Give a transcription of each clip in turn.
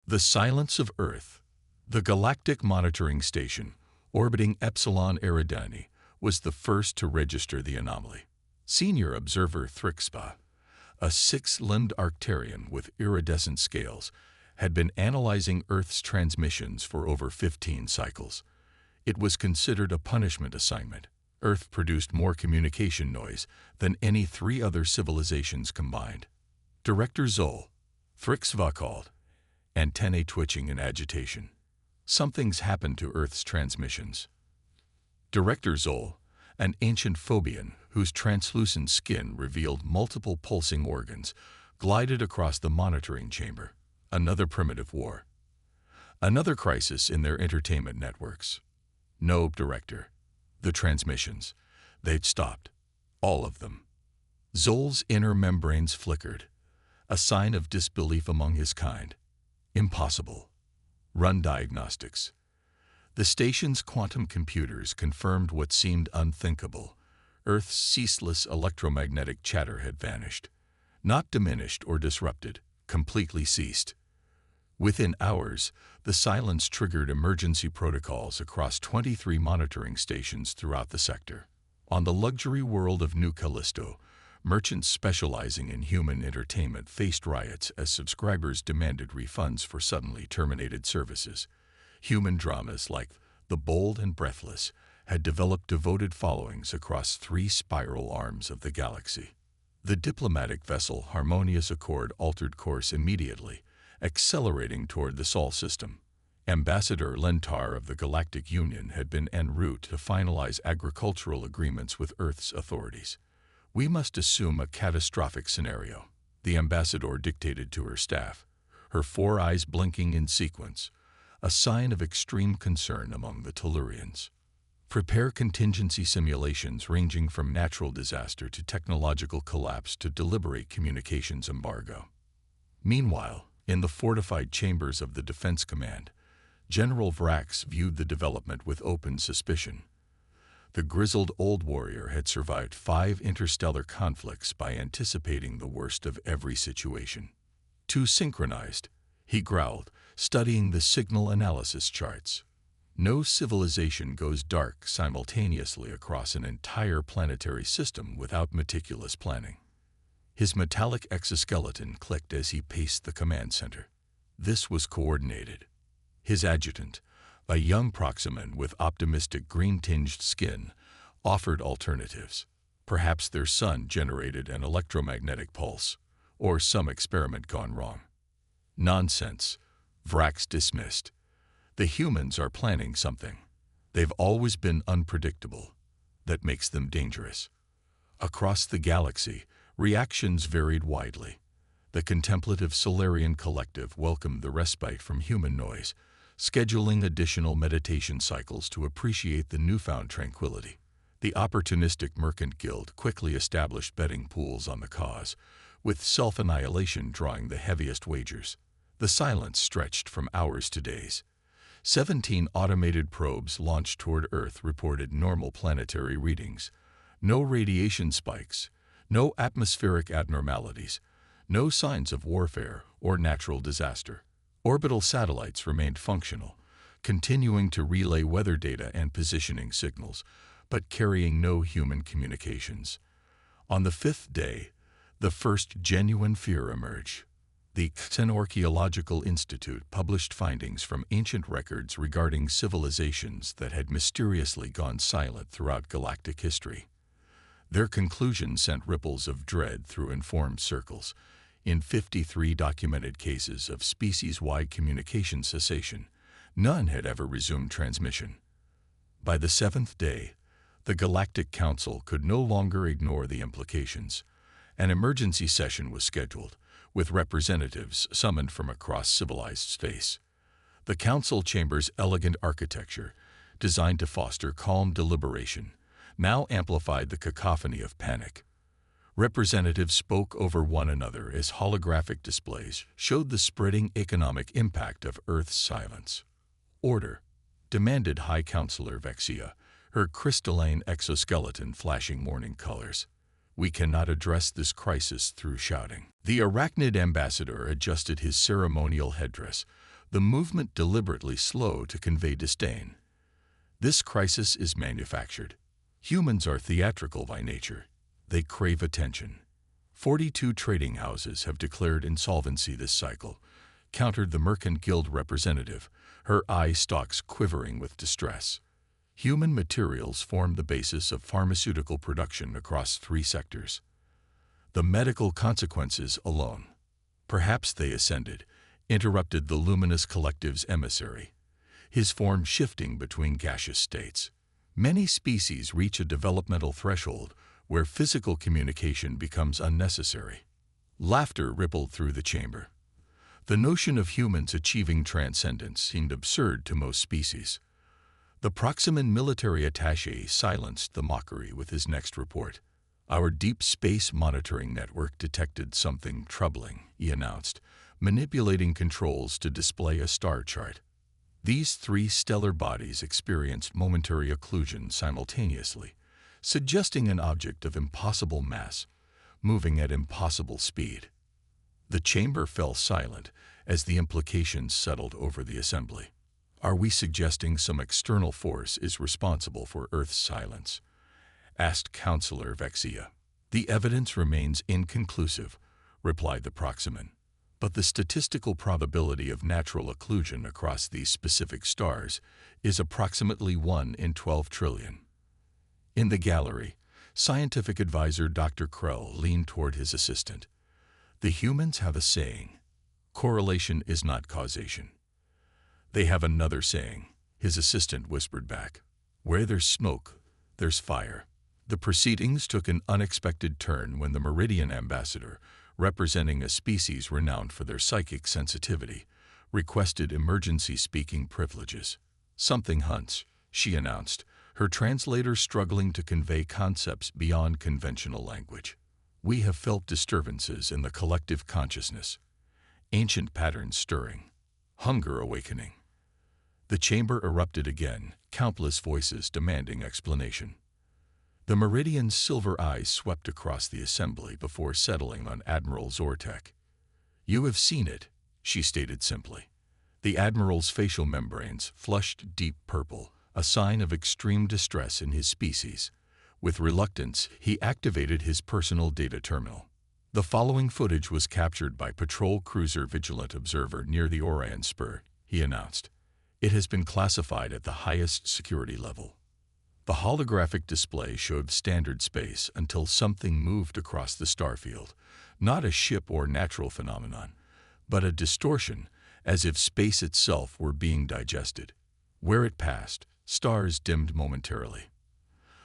The silence of Earth. The Galactic Monitoring Station, orbiting Epsilon Eridani, was the first to register the anomaly. Senior observer Thrixpa, a six-limbed Arcturian with iridescent scales, had been analyzing Earth's transmissions for over 15 cycles. It was considered a punishment assignment. Earth produced more communication noise than any three other civilizations combined. Director Zol, Thrixpa called, antennae twitching in agitation. Something's happened to Earth's transmissions. Director Zol, an ancient phobian whose translucent skin revealed multiple pulsing organs, glided across the monitoring chamber. Another primitive war. Another crisis in their entertainment networks. No, Director. The transmissions. They'd stopped. All of them. Zol's inner membranes flickered, a sign of disbelief among his kind. Impossible. Run diagnostics. The station's quantum computers confirmed what seemed unthinkable. Earth's ceaseless electromagnetic chatter had vanished. Not diminished or disrupted, completely ceased. Within hours, the silence triggered emergency protocols across 23 monitoring stations throughout the sector. On the luxury world of New Callisto, merchants specializing in human entertainment faced riots as subscribers demanded refunds for suddenly terminated services. Human dramas like The Bold and Breathless had developed devoted followings across three spiral arms of the galaxy. The diplomatic vessel Harmonious Accord altered course immediately, accelerating toward the Sol system. Ambassador Lentar of the Galactic Union had been en route to finalize agricultural agreements with Earth's authorities. "We must assume a catastrophic scenario," the ambassador dictated to her staff, her four eyes blinking in sequence, a sign of extreme concern among the Tellurians. "Prepare contingency simulations ranging from natural disaster to technological collapse to deliberate communications embargo." Meanwhile, in the fortified chambers of the Defense Command, General Vrax viewed the development with open suspicion. The grizzled old warrior had survived 5 interstellar conflicts by anticipating the worst of every situation. "Too synchronized," he growled, studying the signal analysis charts. "No civilization goes dark simultaneously across an entire planetary system without meticulous planning." His metallic exoskeleton clicked as he paced the command center. This was coordinated. His adjutant, a young Proximan with optimistic green-tinged skin, offered alternatives. Perhaps their sun generated an electromagnetic pulse, or some experiment gone wrong. "Nonsense," Vrax dismissed. "The humans are planning something. They've always been unpredictable. That makes them dangerous." Across the galaxy, reactions varied widely. The contemplative Solarian collective welcomed the respite from human noise, scheduling additional meditation cycles to appreciate the newfound tranquility. The opportunistic Mercant Guild quickly established betting pools on the cause, with self-annihilation drawing the heaviest wagers. The silence stretched from hours to days. 17 automated probes launched toward Earth reported normal planetary readings. No radiation spikes, no atmospheric abnormalities, no signs of warfare or natural disaster. Orbital satellites remained functional, continuing to relay weather data and positioning signals, but carrying no human communications. On the 5th day, the first genuine fear emerged. The Xenorchaeological Institute published findings from ancient records regarding civilizations that had mysteriously gone silent throughout galactic history. Their conclusions sent ripples of dread through informed circles. In 53 documented cases of species-wide communication cessation, none had ever resumed transmission. By the 7th day, the Galactic Council could no longer ignore the implications. An emergency session was scheduled, with representatives summoned from across civilized space. The Council chamber's elegant architecture, designed to foster calm deliberation, now amplified the cacophony of panic. Representatives spoke over one another as holographic displays showed the spreading economic impact of Earth's silence. "Order," demanded High Counselor Vexia, her crystalline exoskeleton flashing morning colors. "We cannot address this crisis through shouting." The arachnid ambassador adjusted his ceremonial headdress, the movement deliberately slow to convey disdain. This crisis is manufactured. Humans are theatrical by nature. They crave attention. 42 trading houses have declared insolvency this cycle, countered the Merchant Guild representative, her eye stalks quivering with distress. Human materials form the basis of pharmaceutical production across 3 sectors. The medical consequences alone. Perhaps they ascended, interrupted the luminous collective's emissary, his form shifting between gaseous states. Many species reach a developmental threshold where physical communication becomes unnecessary. Laughter rippled through the chamber. The notion of humans achieving transcendence seemed absurd to most species. The Proximan military attaché silenced the mockery with his next report. Our deep space monitoring network detected something troubling, he announced, manipulating controls to display a star chart. These 3 stellar bodies experienced momentary occlusion simultaneously, suggesting an object of impossible mass, moving at impossible speed. The chamber fell silent as the implications settled over the assembly. Are we suggesting some external force is responsible for Earth's silence? Asked Counselor Vexia. The evidence remains inconclusive, replied the Proximan, but the statistical probability of natural occlusion across these specific stars is approximately 1 in 12 trillion. In the gallery, scientific advisor Dr. Krell leaned toward his assistant. The humans have a saying, correlation is not causation. They have another saying, his assistant whispered back. Where there's smoke, there's fire. The proceedings took an unexpected turn when the Meridian ambassador, representing a species renowned for their psychic sensitivity, requested emergency speaking privileges. Something hunts, she announced, her translator struggling to convey concepts beyond conventional language. We have felt disturbances in the collective consciousness, ancient patterns stirring, hunger awakening. The chamber erupted again, countless voices demanding explanation. The Meridian's silver eyes swept across the assembly before settling on Admiral Zortek. You have seen it, she stated simply. The Admiral's facial membranes flushed deep purple, a sign of extreme distress in his species. With reluctance, he activated his personal data terminal. The following footage was captured by Patrol Cruiser Vigilant Observer near the Orion Spur, he announced. It has been classified at the highest security level. The holographic display showed standard space until something moved across the starfield, not a ship or natural phenomenon, but a distortion, as if space itself were being digested. Where it passed, stars dimmed momentarily.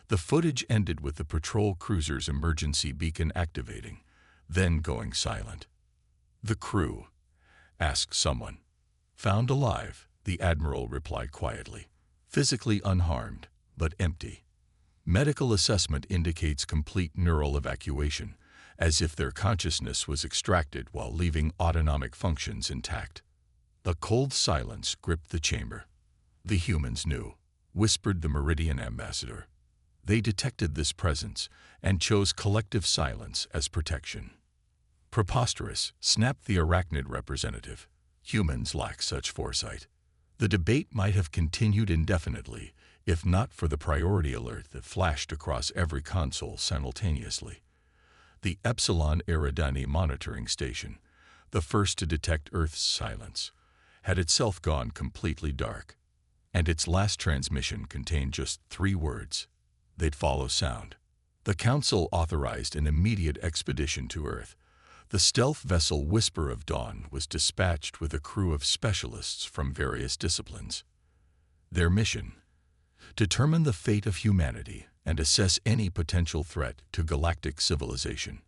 The footage ended with the patrol cruiser's emergency beacon activating, then going silent. The crew, asked someone. Found alive, the Admiral replied quietly. Physically unharmed, but empty. Medical assessment indicates complete neural evacuation, as if their consciousness was extracted while leaving autonomic functions intact. The cold silence gripped the chamber. The humans knew, whispered the Meridian ambassador. They detected this presence and chose collective silence as protection. Preposterous, snapped the arachnid representative. Humans lack such foresight. The debate might have continued indefinitely, if not for the priority alert that flashed across every console simultaneously. The Epsilon Eridani monitoring station, the first to detect Earth's silence, had itself gone completely dark, and its last transmission contained just 3 words. They'd follow sound. The Council authorized an immediate expedition to Earth. The stealth vessel Whisper of Dawn was dispatched with a crew of specialists from various disciplines. Their mission: determine the fate of humanity and assess any potential threat to galactic civilization.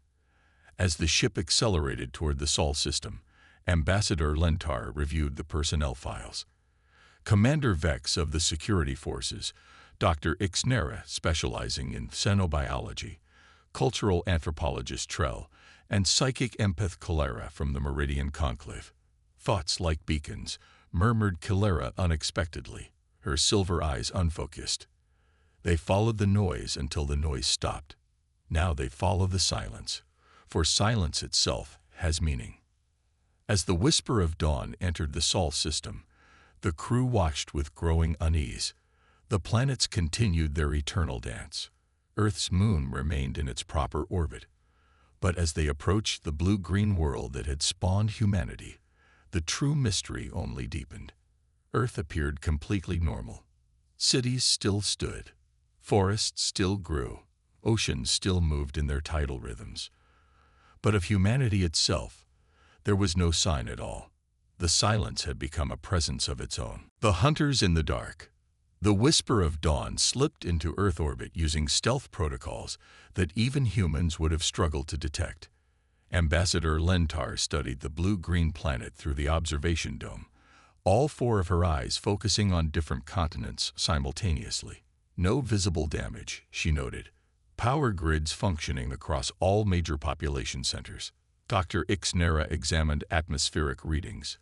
As the ship accelerated toward the Sol system, Ambassador Lentar reviewed the personnel files. Commander Vex of the security forces, Dr. Ixnera, specializing in xenobiology, cultural anthropologist Trell, and psychic empath Calera from the Meridian Conclave. Thoughts like beacons, murmured Calera unexpectedly, her silver eyes unfocused. They followed the noise until the noise stopped. Now they follow the silence, for silence itself has meaning. As the whisper of dawn entered the Sol system, the crew watched with growing unease. The planets continued their eternal dance. Earth's moon remained in its proper orbit. But as they approached the blue-green world that had spawned humanity, the true mystery only deepened. Earth appeared completely normal. Cities still stood. Forests still grew. Oceans still moved in their tidal rhythms. But of humanity itself, there was no sign at all. The silence had become a presence of its own. The hunters in the dark. The whisper of dawn slipped into Earth orbit using stealth protocols that even humans would have struggled to detect. Ambassador Lentar studied the blue-green planet through the observation dome, all four of her eyes focusing on different continents simultaneously. No visible damage, she noted. Power grids functioning across all major population centers. Dr. Ixnera examined atmospheric readings.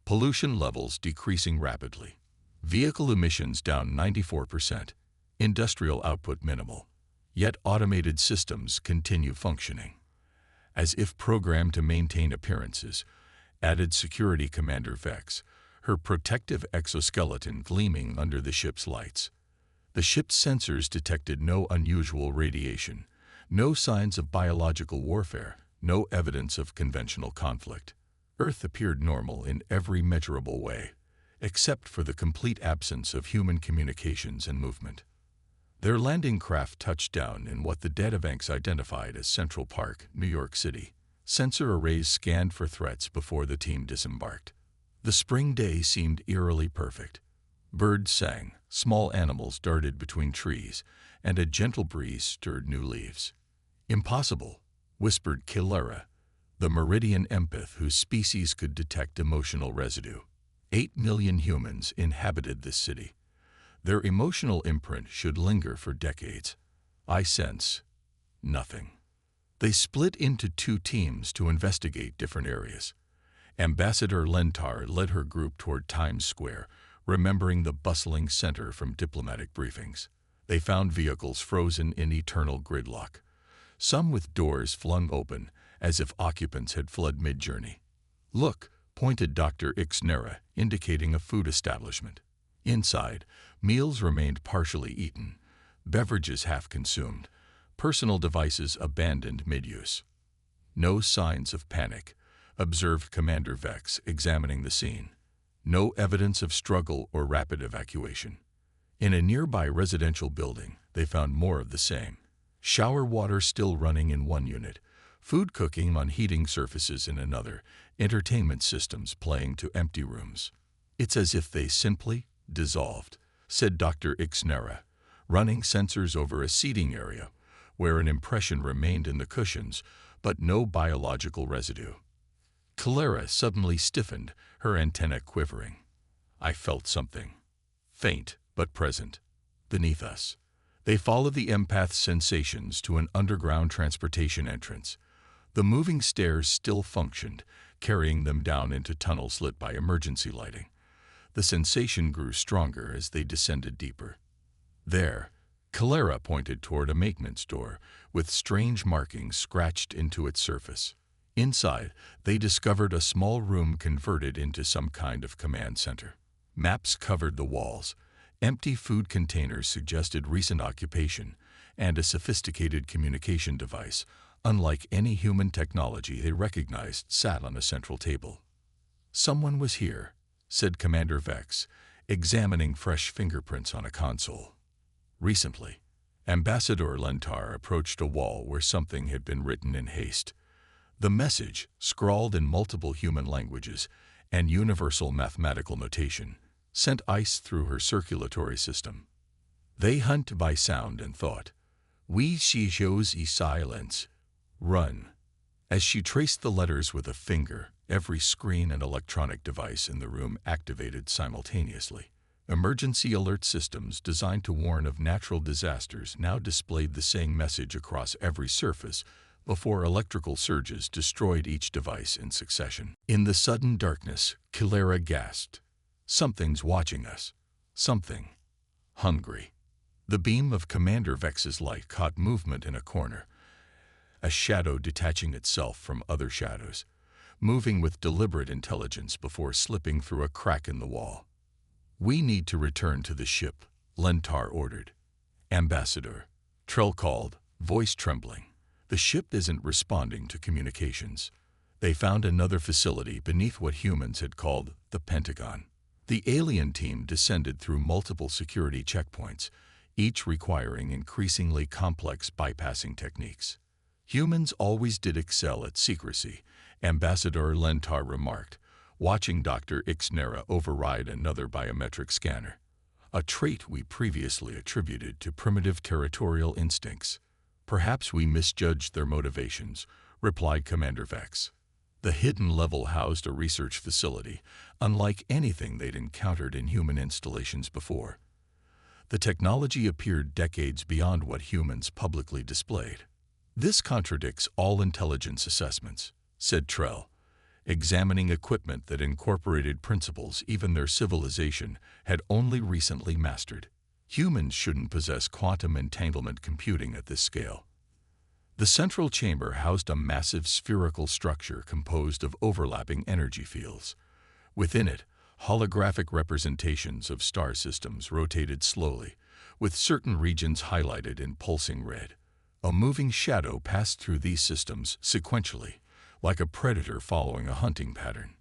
Pollution levels decreasing rapidly. Vehicle emissions down 94%. Industrial output minimal. Yet automated systems continue functioning. As if programmed to maintain appearances, added Security Commander Vex, her protective exoskeleton gleaming under the ship's lights. The ship's sensors detected no unusual radiation, no signs of biological warfare, no evidence of conventional conflict. Earth appeared normal in every measurable way, except for the complete absence of human communications and movement. Their landing craft touched down in what the Databanks identified as Central Park, New York City. Sensor arrays scanned for threats before the team disembarked. The spring day seemed eerily perfect. Birds sang, small animals darted between trees, and a gentle breeze stirred new leaves. "Impossible," whispered Kilera, the Meridian empath whose species could detect emotional residue. 8 million humans inhabited this city. Their emotional imprint should linger for decades. I sense nothing. They split into two teams to investigate different areas. Ambassador Lentar led her group toward Times Square, remembering the bustling center from diplomatic briefings. They found vehicles frozen in eternal gridlock, some with doors flung open as if occupants had fled mid-journey. "Look," pointed Dr. Ixnera, indicating a food establishment. Inside, meals remained partially eaten, beverages half consumed, personal devices abandoned mid-use. "No signs of panic," observed Commander Vex, examining the scene. "No evidence of struggle or rapid evacuation." In a nearby residential building, they found more of the same. Shower water still running in one unit, food cooking on heating surfaces in another, entertainment systems playing to empty rooms. "It's as if they simply dissolved," said Dr. Ixnera, running sensors over a seating area where an impression remained in the cushions, but no biological residue. Kilera suddenly stiffened, her antennae quivering. "I felt something, faint but present, beneath us." They followed the empath's sensations to an underground transportation entrance. The moving stairs still functioned, carrying them down into tunnels lit by emergency lighting. The sensation grew stronger as they descended deeper. There, Kilera pointed toward a maintenance door, with strange markings scratched into its surface. Inside, they discovered a small room converted into some kind of command center. Maps covered the walls. Empty food containers suggested recent occupation, and a sophisticated communication device, unlike any human technology they recognized, sat on a central table. "Someone was here," said Commander Vex, examining fresh fingerprints on a console. "Recently." Ambassador Lentar approached a wall where something had been written in haste. The message, scrawled in multiple human languages and universal mathematical notation, sent ice through her circulatory system. "They hunt by sound and thought. We see shows e silence. Run." As she traced the letters with a finger, every screen and electronic device in the room activated simultaneously. Emergency alert systems designed to warn of natural disasters now displayed the same message across every surface before electrical surges destroyed each device in succession. In the sudden darkness, Kilera gasped. "Something's watching us. Something. Hungry." The beam of Commander Vex's light caught movement in a corner, a shadow detaching itself from other shadows. moving with deliberate intelligence before slipping through a crack in the wall. "We need to return to the ship," Lentar ordered. "Ambassador," Trell called, voice trembling. "The ship isn't responding to communications." They found another facility beneath what humans had called the Pentagon. The alien team descended through multiple security checkpoints, each requiring increasingly complex bypassing techniques. "Humans always did excel at secrecy," Ambassador Lentar remarked, watching Dr. Ixnera override another biometric scanner. "A trait we previously attributed to primitive territorial instincts. Perhaps we misjudged their motivations," replied Commander Vex. The hidden level housed a research facility, unlike anything they'd encountered in human installations before. The technology appeared decades beyond what humans publicly displayed. "This contradicts all intelligence assessments," said Trell, examining equipment that incorporated principles even their civilization had only recently mastered. "Humans shouldn't possess quantum entanglement computing at this scale." The central chamber housed a massive spherical structure composed of overlapping energy fields. Within it, holographic representations of star systems rotated slowly, with certain regions highlighted in pulsing red. A moving shadow passed through these systems sequentially, like a predator following a hunting pattern.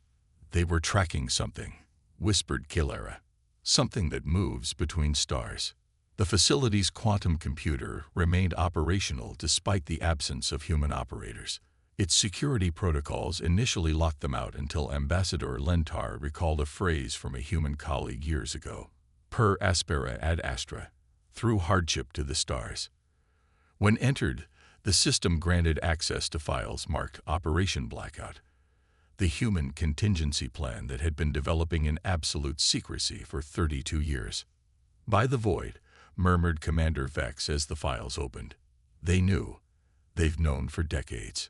"They were tracking something," whispered Calera. "Something that moves between stars." The facility's quantum computer remained operational despite the absence of human operators. Its security protocols initially locked them out until Ambassador Lentar recalled a phrase from a human colleague years ago: "Per aspera ad astra," through hardship to the stars. When entered, the system granted access to files marked Operation Blackout, the human contingency plan that had been developing in absolute secrecy for 32 years. "By the void," murmured Commander Vex as the files opened. They knew. They've known for decades.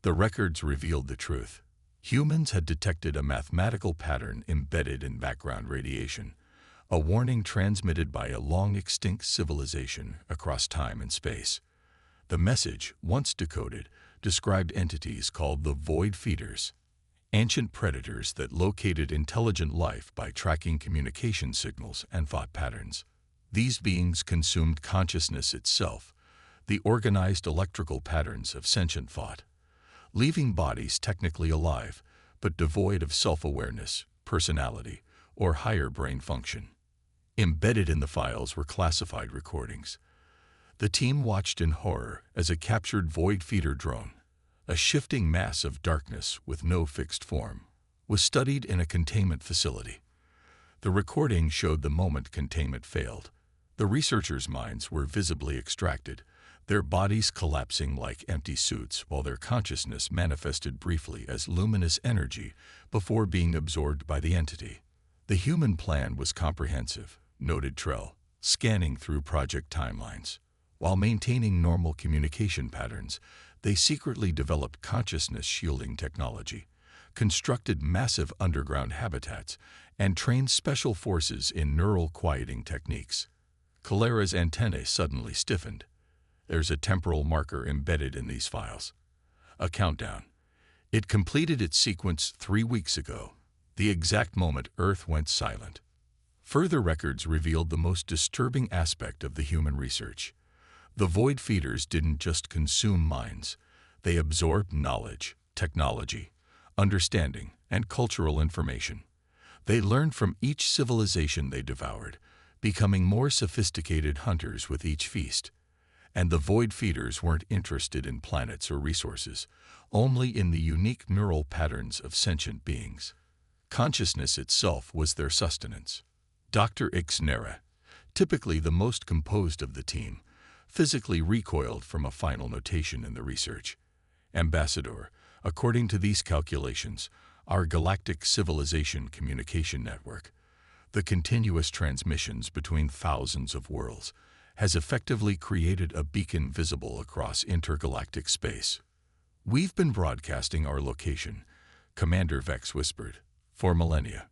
The records revealed the truth. Humans had detected a mathematical pattern embedded in background radiation, a warning transmitted by a long-extinct civilization across time and space. The message, once decoded, described entities called the Void Feeders, ancient predators that located intelligent life by tracking communication signals and thought patterns. These beings consumed consciousness itself, the organized electrical patterns of sentient thought, leaving bodies technically alive, but devoid of self-awareness, personality, or higher brain function. Embedded in the files were classified recordings. The team watched in horror as a captured Void Feeder drone, a shifting mass of darkness with no fixed form, was studied in a containment facility. The recording showed the moment containment failed. The researchers' minds were visibly extracted, their bodies collapsing like empty suits while their consciousness manifested briefly as luminous energy before being absorbed by the entity. "The human plan was comprehensive," noted Trell, scanning through project timelines. "While maintaining normal communication patterns, they secretly developed consciousness-shielding technology, constructed massive underground habitats, and trained special forces in neural quieting techniques." Calera's antennae suddenly stiffened. "There's a temporal marker embedded in these files. A countdown. It completed its sequence 3 weeks ago, the exact moment Earth went silent." Further records revealed the most disturbing aspect of the human research. The Void Feeders didn't just consume minds. They absorbed knowledge, technology, understanding, and cultural information. They learned from each civilization they devoured, becoming more sophisticated hunters with each feast. And the Void Feeders weren't interested in planets or resources, only in the unique neural patterns of sentient beings. Consciousness itself was their sustenance. Dr. Ixnera, typically the most composed of the team, physically recoiled from a final notation in the research. "Ambassador, according to these calculations, our galactic civilization communication network, the continuous transmissions between thousands of worlds, has effectively created a beacon visible across intergalactic space. We've been broadcasting our location," Commander Vex whispered, "for millennia."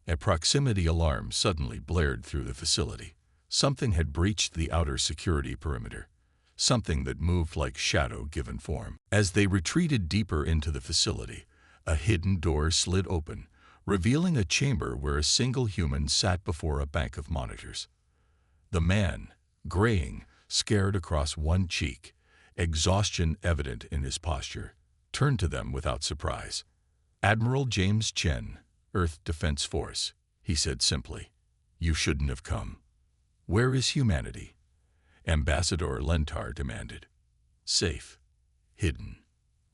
A proximity alarm suddenly blared through the facility. Something had breached the outer security perimeter, something that moved like shadow given form. As they retreated deeper into the facility, A hidden door slid open, revealing a chamber where a single human sat before a bank of monitors. The man, graying, scared across one cheek, exhaustion evident in his posture, turned to them without surprise. "Admiral James Chen, Earth Defense Force," he said simply. "You shouldn't have come." "Where is humanity?" Ambassador Lentar demanded. "Safe. Hidden.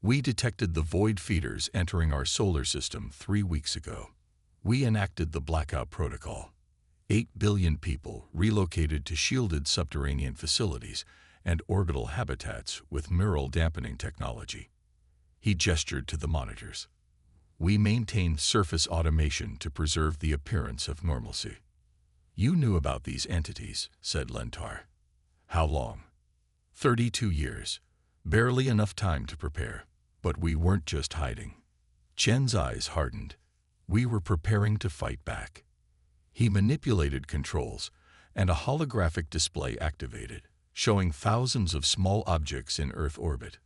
We detected the void feeders entering our solar system 3 weeks ago. We enacted the blackout protocol. 8 billion people relocated to shielded subterranean facilities and orbital habitats with mural dampening technology." He gestured to the monitors. "We maintained surface automation to preserve the appearance of normalcy." "You knew about these entities," said Lentar. "How long?" 32 years. Barely enough time to prepare. But we weren't just hiding." Chen's eyes hardened. "We were preparing to fight back." He manipulated controls, and a holographic display activated, showing thousands of small objects in Earth orbit.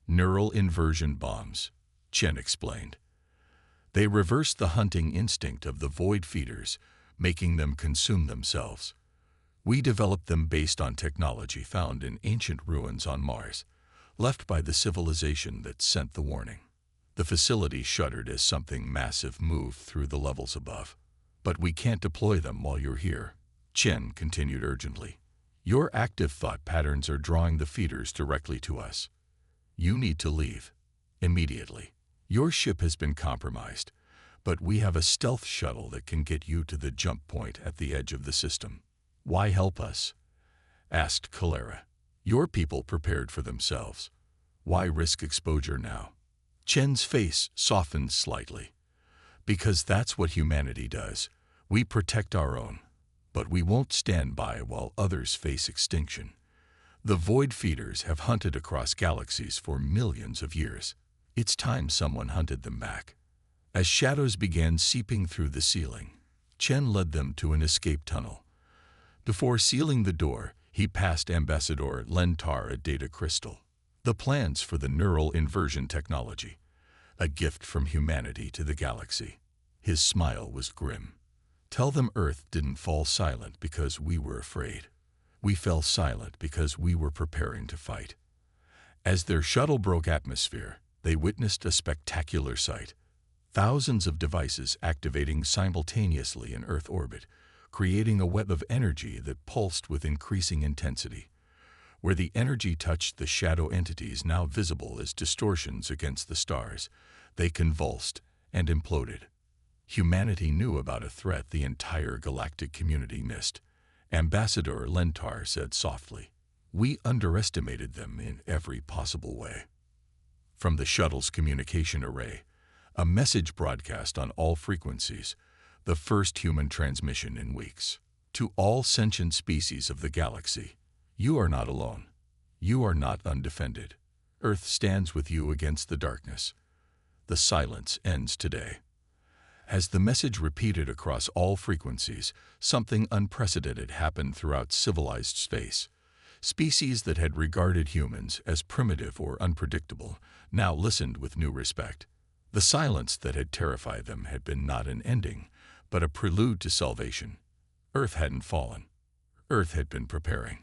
"Neural inversion bombs," Chen explained. "They reversed the hunting instinct of the void feeders, making them consume themselves. We developed them based on technology found in ancient ruins on Mars, left by the civilization that sent the warning." The facility shuddered as something massive moved through the levels above. "But we can't deploy them while you're here," Chen continued urgently. "Your active thought patterns are drawing the feeders directly to us. You need to leave. Immediately. Your ship has been compromised, but we have a stealth shuttle that can get you to the jump point at the edge of the system." "Why help us?" asked Calera. "Your people prepared for themselves. Why risk exposure now?" Chen's face softened slightly. "Because that's what humanity does. We protect our own. But we won't stand by while others face extinction. The void feeders have hunted across galaxies for millions of years. It's time someone hunted them back." As shadows began seeping through the ceiling, Chen led them to an escape tunnel. Before sealing the door, he passed Ambassador Lentar a data crystal. The plans for the neural inversion technology, a gift from humanity to the galaxy. His smile was grim. "Tell them Earth didn't fall silent because we were afraid. We fell silent because we were preparing to fight." As their shuttle broke atmosphere, they witnessed a spectacular sight. Thousands of devices activating simultaneously in Earth orbit, creating a web of energy that pulsed with increasing intensity. Where the energy touched the shadow entities now visible as distortions against the stars, they convulsed and imploded. Humanity knew about a threat the entire galactic community missed. Ambassador Lentar said softly, "We underestimated them in every possible way." From the shuttle's communication array, a message broadcast on all frequencies, the first human transmission in weeks. "To all sentient species of the galaxy, you are not alone. You are not undefended. Earth stands with you against the darkness. The silence ends today." As the message repeated across all frequencies, something unprecedented happened throughout civilized space. Species that had regarded humans as primitive or unpredictable now listened with new respect. The silence that had terrified them had been not an ending, but a prelude to salvation. Earth hadn't fallen. Earth had been preparing.